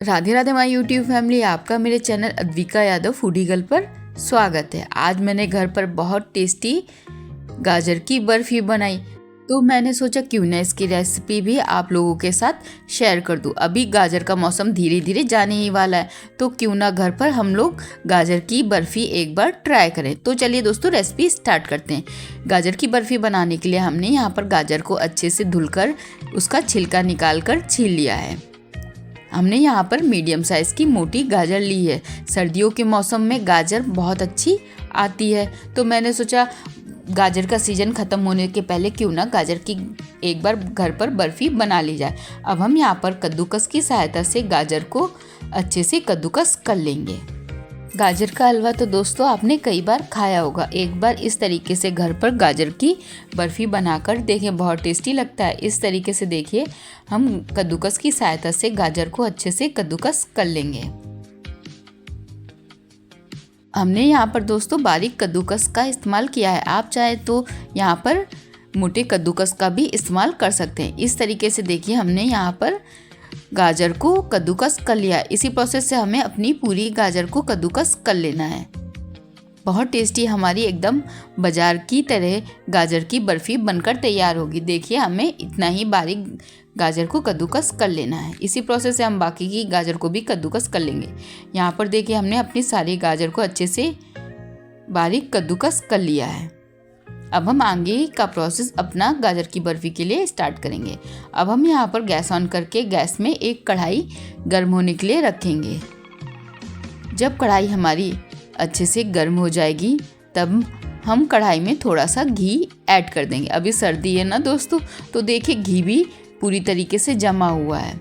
Radhe Radhe my YouTube family, आपका मेरे channel Advika Yadav foodie girl पर स्वागत है। आज मैंने घर पर बहुत टेस्टी गाजर की बर्फ़ी बनाई, तो मैंने सोचा क्यों ना इसकी रेसिपी भी आप लोगों के साथ शेयर कर दूं। अभी गाजर का मौसम धीरे धीरे जाने ही वाला है, तो क्यों ना घर पर हम लोग गाजर की बर्फ़ी एक बार ट्राई करें। तो चलिए दोस्तों, रेसिपी स्टार्ट करते हैं। गाजर की बर्फ़ी बनाने के लिए हमने यहाँ पर गाजर को अच्छे से धुलकर उसका छिलका निकाल कर छील लिया है। हमने यहाँ पर मीडियम साइज़ की मोटी गाजर ली है। सर्दियों के मौसम में गाजर बहुत अच्छी आती है, तो मैंने सोचा गाजर का सीज़न ख़त्म होने के पहले क्यों ना गाजर की एक बार घर पर बर्फ़ी बना ली जाए। अब हम यहाँ पर कद्दूकस की सहायता से गाजर को अच्छे से कद्दूकस कर लेंगे। गाजर का हलवा तो दोस्तों आपने कई बार खाया होगा। एक बार इस तरीके से घर पर गाजर की बर्फ़ी बनाकर देखें, बहुत टेस्टी लगता है। इस तरीके से देखिए, हम कद्दूकस की सहायता से गाजर को अच्छे से कद्दूकस कर लेंगे। हमने यहाँ पर दोस्तों बारीक कद्दूकस का इस्तेमाल किया है। आप चाहे तो यहाँ पर मोटे कद्दूकस का भी इस्तेमाल कर सकते हैं। इस तरीके से देखिए, हमने यहाँ पर गाजर को कद्दूकस कर लिया। इसी प्रोसेस से हमें अपनी पूरी गाजर को कद्दूकस कर लेना है। बहुत टेस्टी हमारी एकदम बाजार की तरह गाजर की बर्फ़ी बनकर तैयार होगी। देखिए, हमें इतना ही बारीक गाजर को कद्दूकस कर लेना है। इसी प्रोसेस से हम बाकी की गाजर को भी कद्दूकस कर लेंगे। यहाँ पर देखिए, हमने अपनी सारी गाजर को अच्छे से बारीक कद्दूकस कर लिया है। अब हम आगे का प्रोसेस अपना गाजर की बर्फ़ी के लिए स्टार्ट करेंगे। अब हम यहाँ पर गैस ऑन करके गैस में एक कढ़ाई गर्म होने के लिए रखेंगे। जब कढ़ाई हमारी अच्छे से गर्म हो जाएगी, तब हम कढ़ाई में थोड़ा सा घी ऐड कर देंगे। अभी सर्दी है ना दोस्तों, तो देखिए घी भी पूरी तरीके से जमा हुआ है।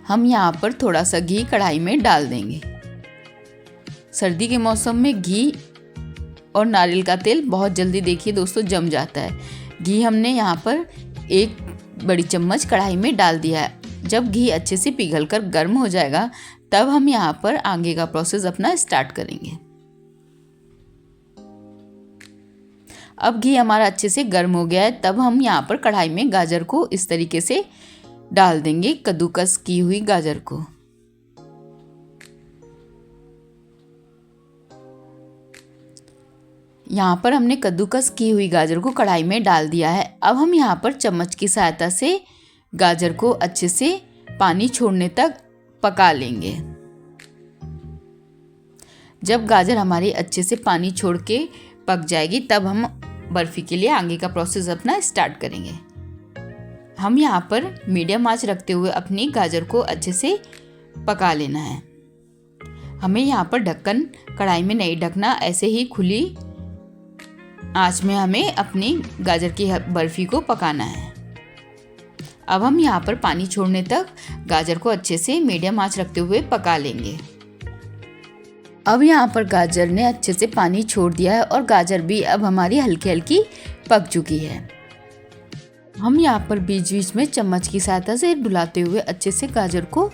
हम यहाँ पर थोड़ा सा घी कढ़ाई में डाल देंगे। सर्दी के मौसम में घी और नारियल का तेल बहुत जल्दी देखिए दोस्तों जम जाता है। घी हमने यहाँ पर 1 बड़ी चम्मच कढ़ाई में डाल दिया है। जब घी अच्छे से पिघलकर गर्म हो जाएगा, तब हम यहाँ पर आगे का प्रोसेस अपना स्टार्ट करेंगे। अब घी हमारा अच्छे से गर्म हो गया है, तब हम यहाँ पर कढ़ाई में गाजर को इस तरीके से डाल देंगे, कद्दूकस की हुई गाजर को। यहाँ पर हमने कद्दूकस की हुई गाजर को कढ़ाई में डाल दिया है। अब हम यहाँ पर चम्मच की सहायता से गाजर को अच्छे से पानी छोड़ने तक पका लेंगे। जब गाजर हमारी अच्छे से पानी छोड़ के पक जाएगी, तब हम बर्फ़ी के लिए आगे का प्रोसेस अपना स्टार्ट करेंगे। हम यहाँ पर मीडियम आंच रखते हुए अपनी गाजर को अच्छे से पका लेना है। हमें यहाँ पर ढक्कन कढ़ाई में नहीं ढकना, ऐसे ही खुली आंच में हमें अपनी गाजर की बर्फ़ी को पकाना है। अब हम यहाँ पर पानी छोड़ने तक गाजर को अच्छे से मीडियम आंच रखते हुए पका लेंगे। अब यहाँ पर गाजर ने अच्छे से पानी छोड़ दिया है और गाजर भी अब हमारी हल्की हल्की पक चुकी है। हम यहाँ पर बीच बीच में चम्मच की सहायता से डुलाते हुए अच्छे से गाजर को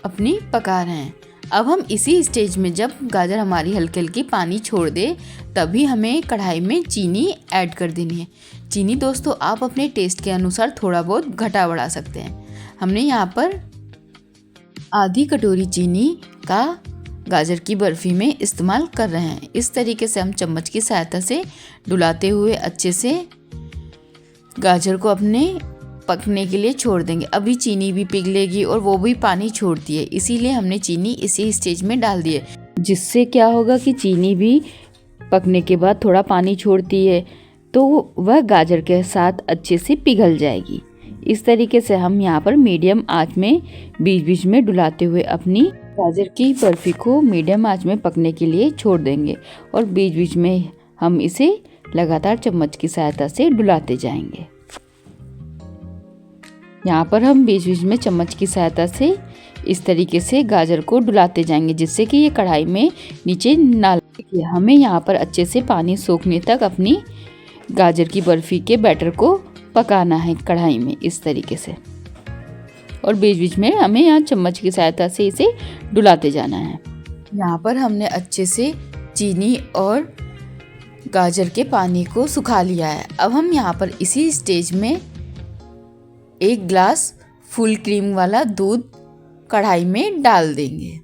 अपनी पका रहे हैं। अब हम इसी स्टेज में, जब गाजर हमारी हल्की हल्की पानी छोड़ दे, तभी हमें कढ़ाई में चीनी ऐड कर देनी है। चीनी दोस्तों आप अपने टेस्ट के अनुसार थोड़ा बहुत घटा बढ़ा सकते हैं। हमने यहाँ पर आधी कटोरी चीनी का गाजर की बर्फ़ी में इस्तेमाल कर रहे हैं। इस तरीके से हम चम्मच की सहायता से डुलाते हुए अच्छे से गाजर को अपने पकने के लिए छोड़ देंगे। अभी चीनी भी पिघलेगी और वो भी पानी छोड़ती है, इसीलिए हमने चीनी इसी स्टेज में डाल दी है। जिससे क्या होगा कि चीनी भी पकने के बाद थोड़ा पानी छोड़ती है, तो वह गाजर के साथ अच्छे से पिघल जाएगी। इस तरीके से हम यहाँ पर मीडियम आंच में बीच बीच में डुलाते हुए अपनी गाजर की बर्फ़ी को मीडियम आंच में पकने के लिए छोड़ देंगे और बीच बीच में हम इसे लगातार चम्मच की सहायता से डुलाते जाएंगे। यहाँ पर हम बीच बीच में चम्मच की सहायता से इस तरीके से गाजर को डुलाते जाएंगे, जिससे कि ये कढ़ाई में नीचे ना लगे। हमें यहाँ पर अच्छे से पानी सोखने तक अपनी गाजर की बर्फ़ी के बैटर को पकाना है कढ़ाई में इस तरीके से, और बीच बीच में हमें यहाँ चम्मच की सहायता से इसे डुलाते जाना है। यहाँ पर हमने अच्छे से चीनी और गाजर के पानी को सुखा लिया है। अब हम यहाँ पर इसी स्टेज में 1 गिलास फुल क्रीम वाला दूध कढ़ाई में डाल देंगे।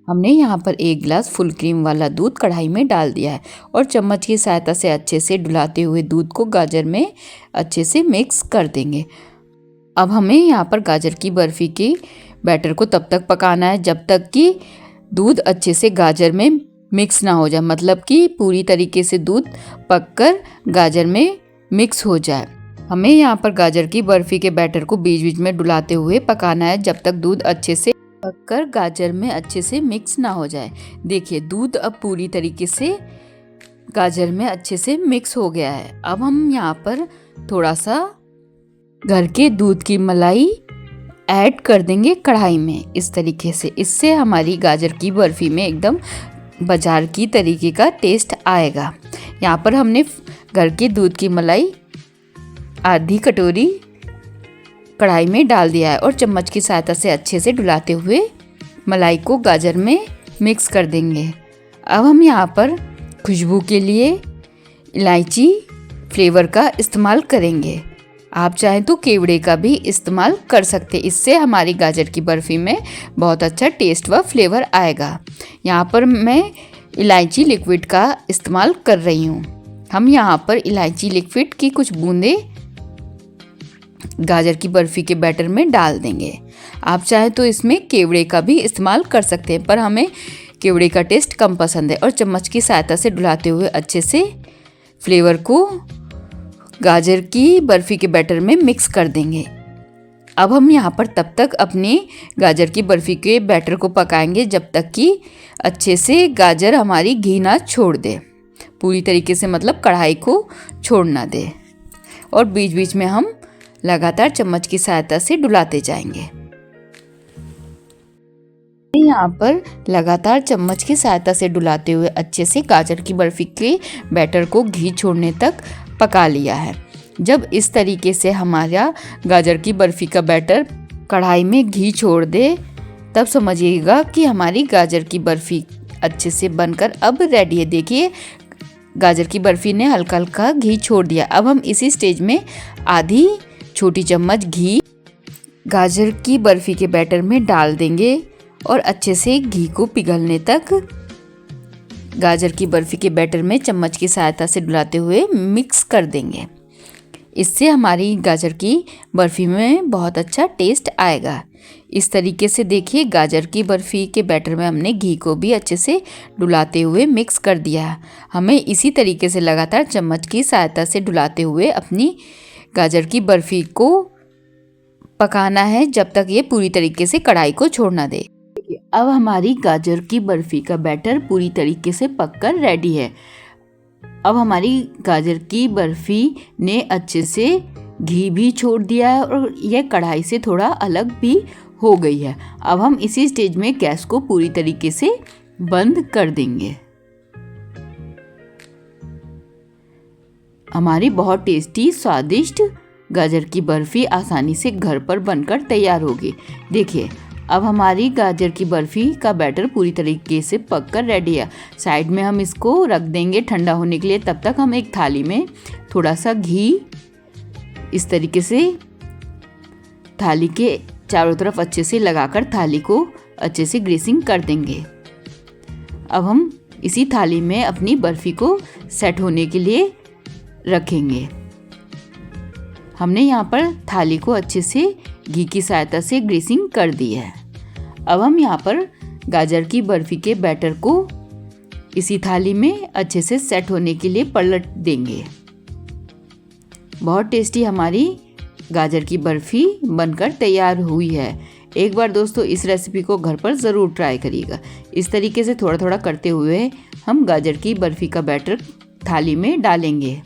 हमने यहाँ पर 1 गिलास फुल क्रीम वाला दूध कढ़ाई में डाल दिया है और चम्मच की सहायता से अच्छे से डुलाते हुए दूध को गाजर में अच्छे से मिक्स कर देंगे। अब हमें यहाँ पर गाजर की बर्फ़ी के बैटर को तब तक पकाना है जब तक कि दूध अच्छे से गाजर में मिक्स ना हो जाए, मतलब कि पूरी तरीके से दूध पककर गाजर में मिक्स हो जाए। हमें यहाँ पर गाजर की बर्फ़ी के बैटर को बीच बीच में डुलाते हुए पकाना है जब तक दूध अच्छे से पककर गाजर में अच्छे से मिक्स ना हो जाए। देखिए दूध अब पूरी तरीके से गाजर में अच्छे से मिक्स हो गया है। अब हम यहाँ पर थोड़ा सा घर के दूध की मलाई ऐड कर देंगे कढ़ाई में इस तरीके से। इससे हमारी गाजर की बर्फ़ी में एकदम बाजार की तरीके का टेस्ट आएगा। यहाँ पर हमने घर के दूध की मलाई आधी कटोरी कढ़ाई में डाल दिया है और चम्मच की सहायता से अच्छे से डुलाते हुए मलाई को गाजर में मिक्स कर देंगे। अब हम यहाँ पर खुशबू के लिए इलायची फ्लेवर का इस्तेमाल करेंगे। आप चाहें तो केवड़े का भी इस्तेमाल कर सकते, इससे हमारी गाजर की बर्फ़ी में बहुत अच्छा टेस्ट व फ्लेवर आएगा। यहाँ पर मैं इलायची लिक्विड का इस्तेमाल कर रही हूँ। हम यहाँ पर इलायची लिक्विड की कुछ बूंदें गाजर की बर्फ़ी के बैटर में डाल देंगे। आप चाहें तो इसमें केवड़े का भी इस्तेमाल कर सकते हैं, पर हमें केवड़े का टेस्ट कम पसंद है। और चम्मच की सहायता से डुलाते हुए अच्छे से फ्लेवर को गाजर की बर्फ़ी के बैटर में मिक्स कर देंगे। अब हम यहाँ पर तब तक अपनी गाजर की बर्फ़ी के बैटर को पकाएंगे जब तक कि अच्छे से गाजर हमारी घी ना छोड़ दे, पूरी तरीके से मतलब कढ़ाई को छोड़ ना दे। और बीच बीच में हम लगातार चम्मच की सहायता से डुलाते जाएंगे। यहाँ पर लगातार चम्मच की सहायता से डुलाते हुए अच्छे से गाजर की बर्फ़ी के बैटर को घी छोड़ने तक पका लिया है। जब इस तरीके से हमारा गाजर की बर्फ़ी का बैटर कढ़ाई में घी छोड़ दे तब समझिएगा कि हमारी गाजर की बर्फ़ी अच्छे से बनकर अब रेडी है। देखिए गाजर की बर्फ़ी ने हल्का हल्का घी छोड़ दिया। अब हम इसी स्टेज में आधी छोटी चम्मच घी गाजर की बर्फ़ी के बैटर में डाल देंगे और अच्छे से घी को पिघलने तक गाजर की बर्फ़ी के बैटर में चम्मच की सहायता से डुलाते हुए मिक्स कर देंगे। इससे हमारी गाजर की बर्फ़ी में बहुत अच्छा टेस्ट आएगा। इस तरीके से देखिए गाजर की बर्फ़ी के बैटर में हमने घी को भी अच्छे से डुलाते हुए मिक्स कर दिया। हमें इसी तरीके से लगातार चम्मच की सहायता से डुलाते हुए अपनी गाजर की बर्फ़ी को पकाना है जब तक ये पूरी तरीके से कढ़ाई को छोड़ ना दे। अब हमारी गाजर की बर्फ़ी का बैटर पूरी तरीके से पककर रेडी है। अब हमारी गाजर की बर्फ़ी ने अच्छे से घी भी छोड़ दिया है और यह कढ़ाई से थोड़ा अलग भी हो गई है। अब हम इसी स्टेज में गैस को पूरी तरीके से बंद कर देंगे। हमारी बहुत टेस्टी स्वादिष्ट गाजर की बर्फ़ी आसानी से घर पर बनकर तैयार होगी। देखिए अब हमारी गाजर की बर्फ़ी का बैटर पूरी तरीके से पककर रेडी है। साइड में हम इसको रख देंगे ठंडा होने के लिए। तब तक हम एक थाली में थोड़ा सा घी इस तरीके से थाली के चारों तरफ अच्छे से लगाकर थाली को अच्छे से ग्रीसिंग कर देंगे। अब हम इसी थाली में अपनी बर्फ़ी को सेट होने के लिए रखेंगे। हमने यहाँ पर थाली को अच्छे से घी की सहायता से ग्रीसिंग कर दी है। अब हम यहाँ पर गाजर की बर्फ़ी के बैटर को इसी थाली में अच्छे से सेट होने के लिए पलट देंगे। बहुत टेस्टी हमारी गाजर की बर्फ़ी बनकर तैयार हुई है। एक बार दोस्तों इस रेसिपी को घर पर ज़रूर ट्राई करिएगा। इस तरीके से थोड़ा थोड़ा करते हुए हम गाजर की बर्फ़ी का बैटर थाली में डालेंगे।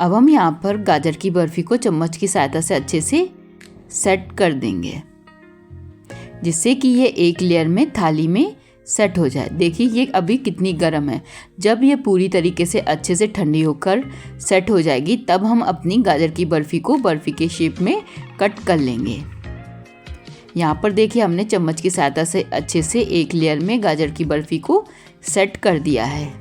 अब हम यहाँ पर गाजर की बर्फ़ी को चम्मच की सहायता से अच्छे से सेट कर देंगे जिससे कि ये एक लेयर में थाली में सेट हो जाए। देखिए ये अभी कितनी गर्म है। जब ये पूरी तरीके से अच्छे से ठंडी होकर सेट हो जाएगी तब हम अपनी गाजर की बर्फ़ी को बर्फ़ी के शेप में कट कर लेंगे। यहाँ पर देखिए हमने चम्मच की सहायता से अच्छे से एक लेयर में गाजर की बर्फ़ी को सेट कर दिया है।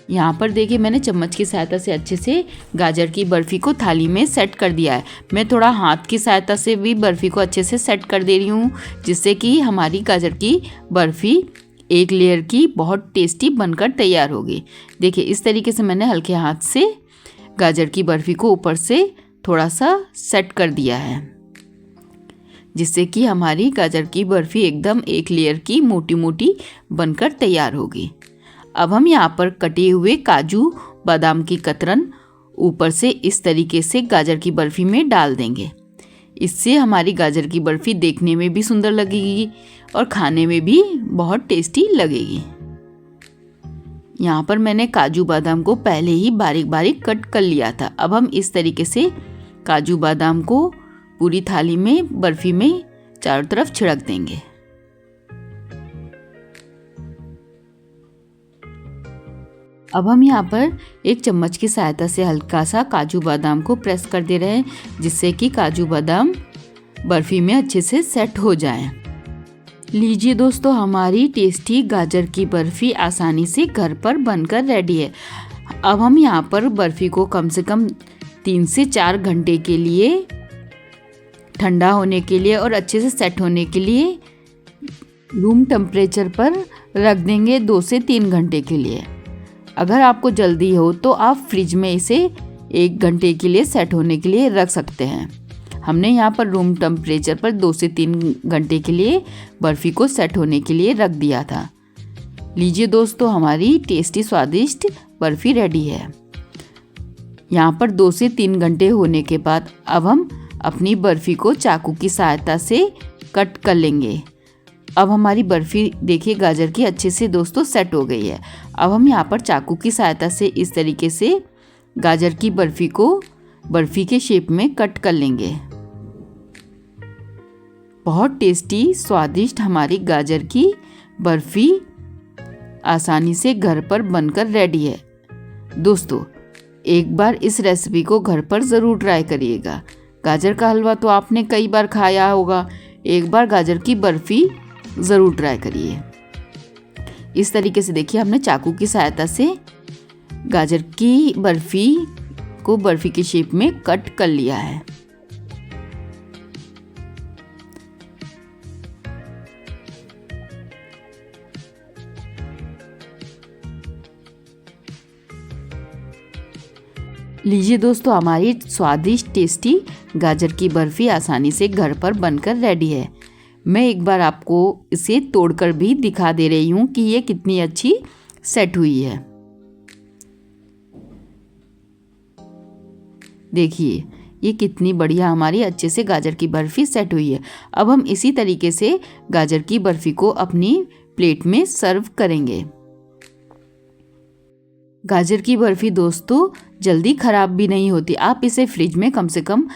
यहाँ पर देखिए मैंने चम्मच की सहायता से अच्छे से गाजर की बर्फ़ी को थाली में सेट कर दिया है। मैं थोड़ा हाथ की सहायता से भी बर्फ़ी को अच्छे से सेट कर दे रही हूँ, जिससे कि हमारी गाजर की बर्फ़ी एक लेयर की बहुत टेस्टी बनकर तैयार होगी। देखिए इस तरीके से मैंने हल्के हाथ से गाजर की बर्फ़ी को ऊपर से थोड़ा सा सेट कर दिया है, जिससे कि हमारी गाजर की बर्फ़ी एकदम एक लेयर की मोटी मोटी बनकर तैयार होगी। अब हम यहाँ पर कटे हुए काजू बादाम की कतरन ऊपर से इस तरीके से गाजर की बर्फ़ी में डाल देंगे। इससे हमारी गाजर की बर्फ़ी देखने में भी सुंदर लगेगी और खाने में भी बहुत टेस्टी लगेगी। यहाँ पर मैंने काजू बादाम को पहले ही बारीक बारीक कट कर लिया था। अब हम इस तरीके से काजू बादाम को पूरी थाली में बर्फ़ी में चारों तरफ छिड़क देंगे। अब हम यहाँ पर एक चम्मच की सहायता से हल्का सा काजू बादाम को प्रेस कर दे रहे हैं, जिससे कि काजू बादाम बर्फ़ी में अच्छे से सेट हो जाएं। लीजिए दोस्तों, हमारी टेस्टी गाजर की बर्फ़ी आसानी से घर पर बनकर रेडी है। अब हम यहाँ पर बर्फ़ी को कम से कम 3 से 4 घंटे के लिए ठंडा होने के लिए और अच्छे से सेट होने के लिए रूम टेम्परेचर पर रख देंगे 2 से 3 घंटे के लिए। अगर आपको जल्दी हो तो आप फ्रिज में इसे 1 घंटे के लिए सेट होने के लिए रख सकते हैं। हमने यहाँ पर रूम टेम्परेचर पर 2 से 3 घंटे के लिए बर्फ़ी को सेट होने के लिए रख दिया था। लीजिए दोस्तों, हमारी टेस्टी स्वादिष्ट बर्फ़ी रेडी है। यहाँ पर 2 से 3 घंटे होने के बाद अब हम अपनी बर्फ़ी को चाकू की सहायता से कट कर लेंगे। अब हमारी बर्फ़ी देखिए गाजर की अच्छे से दोस्तों सेट हो गई है। अब हम यहाँ पर चाकू की सहायता से इस तरीके से गाजर की बर्फ़ी को बर्फ़ी के शेप में कट कर लेंगे। बहुत टेस्टी स्वादिष्ट हमारी गाजर की बर्फ़ी आसानी से घर पर बनकर रेडी है। दोस्तों, एक बार इस रेसिपी को घर पर ज़रूर ट्राई करिएगा। गाजर का हलवा तो आपने कई बार खाया होगा, एक बार गाजर की बर्फ़ी ज़रूर ट्राई करिए। इस तरीके से देखिए हमने चाकू की सहायता से गाजर की बर्फ़ी को बर्फ़ी के शेप में कट कर लिया है। लीजिए दोस्तों, हमारी स्वादिष्ट टेस्टी गाजर की बर्फ़ी आसानी से घर पर बनकर रेडी है। मैं एक बार आपको इसे तोड़कर भी दिखा दे रही हूँ कि ये कितनी अच्छी सेट हुई है। देखिए ये कितनी बढ़िया हमारी अच्छे से गाजर की बर्फ़ी सेट हुई है। अब हम इसी तरीके से गाजर की बर्फ़ी को अपनी प्लेट में सर्व करेंगे। गाजर की बर्फ़ी दोस्तों जल्दी ख़राब भी नहीं होती। आप इसे फ्रिज में कम से कम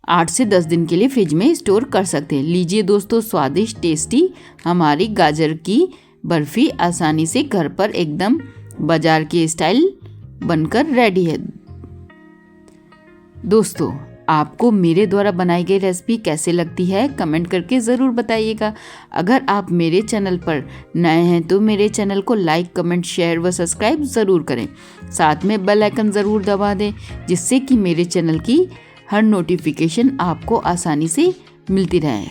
8 से 10 दिन के लिए फ्रिज में स्टोर कर सकते हैं। लीजिए दोस्तों, स्वादिष्ट टेस्टी हमारी गाजर की बर्फ़ी आसानी से घर पर एकदम बाजार के स्टाइल बनकर रेडी है। दोस्तों, आपको मेरे द्वारा बनाई गई रेसिपी कैसे लगती है कमेंट करके ज़रूर बताइएगा। अगर आप मेरे चैनल पर नए हैं तो मेरे चैनल को लाइक, कमेंट, शेयर व सब्सक्राइब ज़रूर करें। साथ में बेल आइकन ज़रूर दबा दें, जिससे कि मेरे चैनल की हर नोटिफिकेशन आपको आसानी से मिलती रहे।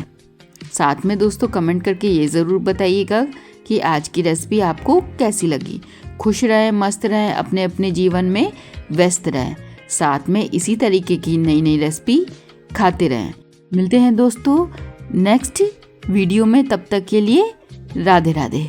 साथ में दोस्तों कमेंट करके ये ज़रूर बताइएगा कि आज की रेसिपी आपको कैसी लगी। खुश रहें, मस्त रहें, अपने अपने जीवन में व्यस्त रहें। साथ में इसी तरीके की नई नई रेसिपी खाते रहें। मिलते हैं दोस्तों नेक्स्ट वीडियो में, तब तक के लिए राधे राधे।